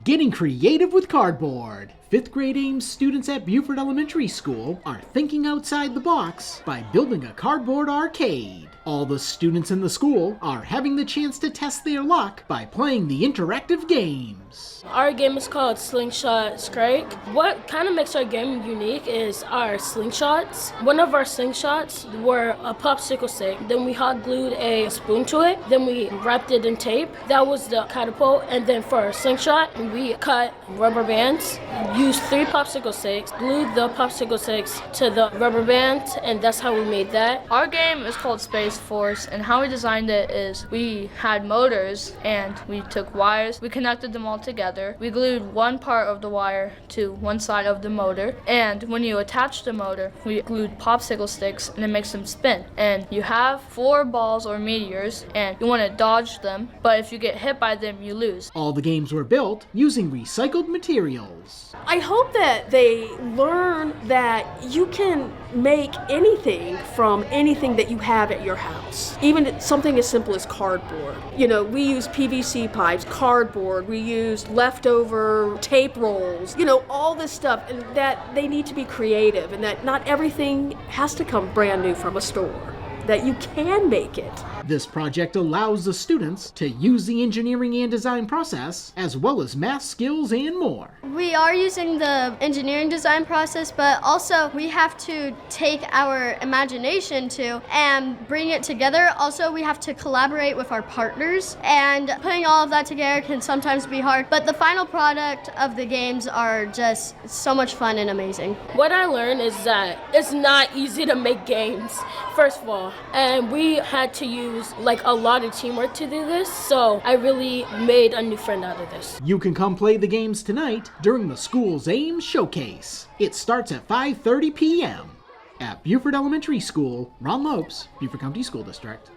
Getting creative with cardboard. 5th grade Ames students at Beaufort Elementary School are thinking outside the box by building a cardboard arcade. All the students in the school are having the chance to test their luck by playing the interactive games. Our game is called Slingshot Strike. What kind of makes our game unique is our slingshots. One of our slingshots were a popsicle stick. Then we hot glued a spoon to it. Then we wrapped it in tape. That was the catapult. And then for our slingshot, we cut rubber bands, used 3 popsicle sticks, glued the popsicle sticks to the rubber bands, and that's how we made that. Our game is called Space Force, and how we designed it is we had motors and we took wires, we connected them all together. We glued one part of the wire to one side of the motor, and when you attach the motor, we glued popsicle sticks and it makes them spin. And you have 4 balls or meteors, and you want to dodge them, but if you get hit by them, you lose. All the games were built using recycled materials. I hope that they learn that you can make anything from anything that you have at your house. Even something as simple as cardboard. You know, we use PVC pipes, cardboard, we use leftover tape rolls, all this stuff, and that they need to be creative and that not everything has to come brand new from a store, that you can make it. This project allows the students to use the engineering and design process, as well as math skills and more. We are using the engineering design process, but also we have to take our imagination too and bring it together. Also, we have to collaborate with our partners, and putting all of that together can sometimes be hard, but the final product of the games are just so much fun and amazing. What I learned is that it's not easy to make games, first of all, and we had to use a lot of teamwork to do this, so I really made a new friend out of this. You can come play the games tonight during the school's Ames Showcase. It starts at 5:30 p.m. at Beaufort Elementary School, Ron Lopes, Beaufort County School District.